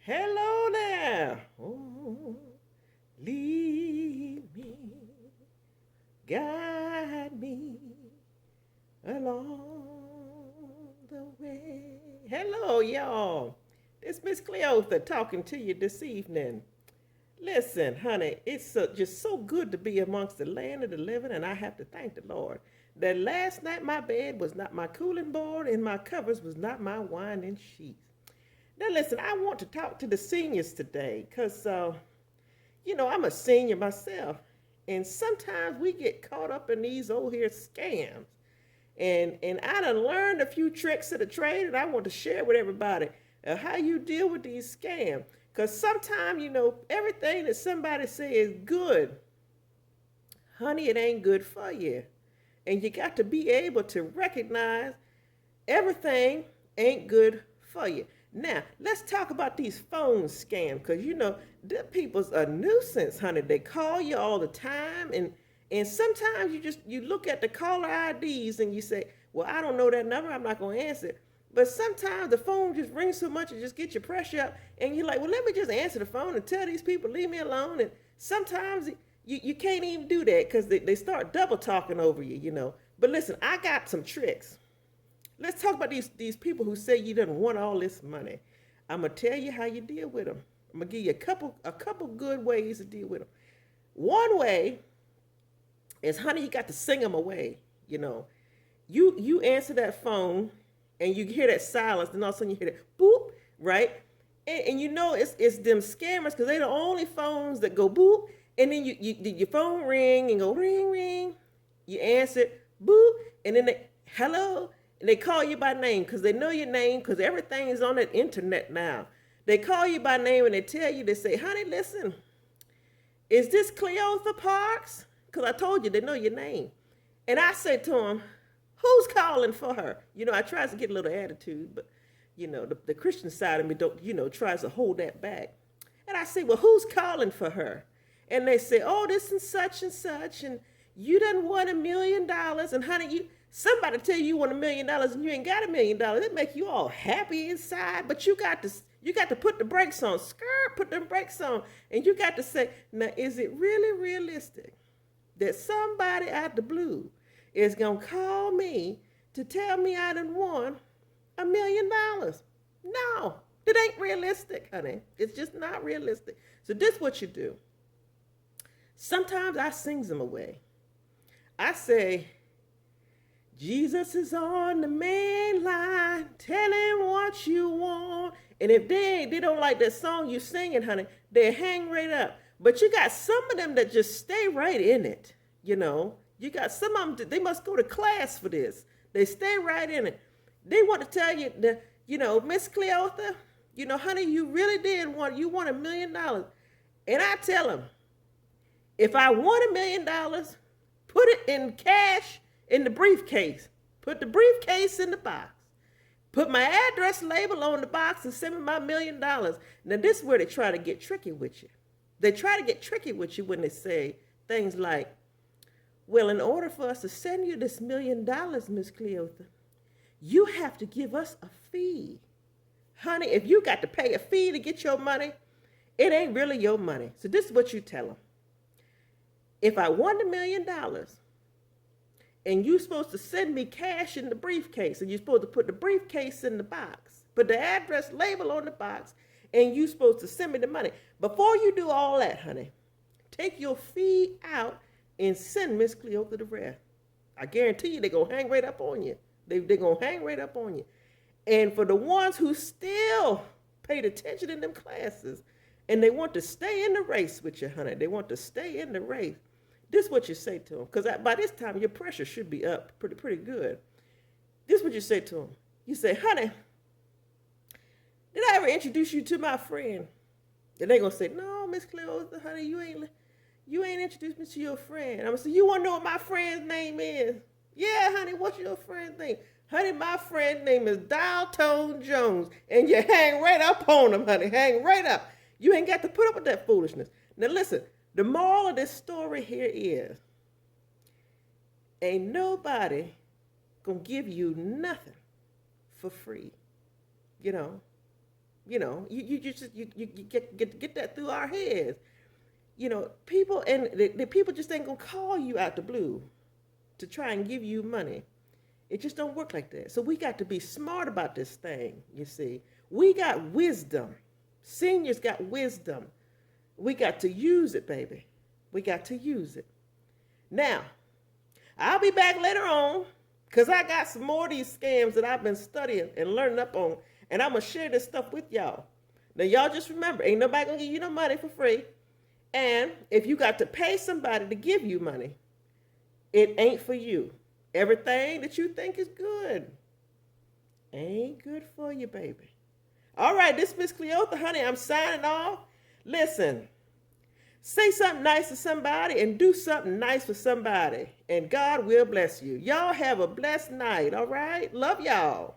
Hello there. Oh, lead me, guide me along the way. Hello, y'all. It's Miss Cleotha talking to you this evening. Listen, honey, it's just so good to be amongst the land of the living, and I have to thank the Lord that last night my bed was not my cooling board and my covers was not my winding sheets. Now, listen, I want to talk to the seniors today because, I'm a senior myself. And sometimes we get caught up in these old here scams. And I done learned a few tricks of the trade and I want to share with everybody how you deal with these scams. Because sometimes, everything that somebody says is good, honey, it ain't good for you. And you got to be able to recognize everything ain't good for you. Now, let's talk about these phone scams because the people's a nuisance, honey. They call you all the time and sometimes you look at the caller IDs and you say, "Well, I don't know that number. I'm not going to answer it." But sometimes the phone just rings so much it just gets your pressure up and you're like, "Well, let me just answer the phone and tell these people leave me alone." And sometimes you can't even do that because they start double talking over you. But listen, I got some tricks. Let's talk about these people who say you didn't want all this money. I'm gonna tell you how you deal with them. I'm gonna give you a couple good ways to deal with them. One way is, honey, you got to sing them away. You answer that phone, and you hear that silence, and all of a sudden you hear that boop, right? And it's them scammers because they're the only phones that go boop, and then your phone ring and go ring ring. You answer it, boop, and then hello. And they call you by name because they know your name because everything is on the internet now. They call you by name and they tell you, they say, "Honey, listen, is this Cleotha Parks?" Because I told you they know your name. And I said to them, "Who's calling for her?" I tries to get a little attitude, but the Christian side of me don't, tries to hold that back. And I say, "Well, who's calling for her?" And they say, "Oh, this and such, and you done won $1 million, and honey, somebody tell you want $1 million and you ain't got $1 million, it make you all happy inside, but you got to put the brakes on, put them brakes on, and you got to say, now, is it really realistic that somebody out the blue is gonna call me to tell me I done won $1 million? No, it ain't realistic, honey. It's just not realistic. So this what you do. Sometimes I sings them away. I say, "Jesus is on the main line. Tell him what you want." And if they don't like that song you singing, honey, they hang right up. But you got some of them that just stay right in it. You got some of them, they must go to class for this. They stay right in it. They want to tell you that, "Miss Cleotha, honey, you really did you won $1 million." And I tell them, if I won $1 million, put it in cash in the briefcase. Put the briefcase in the box. Put my address label on the box and send me my $1 million. Now, this is where they try to get tricky with you. They try to get tricky with you when they say things like, "Well, in order for us to send you this $1 million, Miss Cleotha, you have to give us a fee." Honey, if you got to pay a fee to get your money, it ain't really your money. So this is what you tell them. If I won $1 million, and you're supposed to send me cash in the briefcase, and you're supposed to put the briefcase in the box, put the address label on the box, and you're supposed to send me the money. Before you do all that, honey, take your fee out and send Miss Cleotha the rest. I guarantee you they're going to hang right up on you. They're going to hang right up on you. And for the ones who still paid attention in them classes, and they want to stay in the race with you, honey, they want to stay in the race, this is what you say to them, because by this time your pressure should be up pretty good. This is what you say to them. You say, "Honey, did I ever introduce you to my friend?" And they're gonna say, "No, Miss Cleotha, honey, you ain't introduced me to your friend." I'm gonna say, "You wanna know what my friend's name is?" "Yeah, honey, what's your friend's name?" "Honey, my friend's name is Dalton Jones." And you hang right up on them, honey. Hang right up. You ain't got to put up with that foolishness. Now listen. The moral of this story here is, ain't nobody gonna give you nothing for free. You get that through our heads. People, and the people just ain't gonna call you out the blue to try and give you money. It just don't work like that. So we got to be smart about this thing, you see. We got wisdom. Seniors got wisdom. We got to use it, baby. We got to use it. Now, I'll be back later on because I got some more of these scams that I've been studying and learning up on, and I'm going to share this stuff with y'all. Now, y'all just remember, ain't nobody going to give you no money for free. And if you got to pay somebody to give you money, it ain't for you. Everything that you think is good ain't good for you, baby. All right, this is Miss Cleotha, honey. I'm signing off. Listen, say something nice to somebody and do something nice for somebody, and God will bless you. Y'all have a blessed night, all right? Love y'all.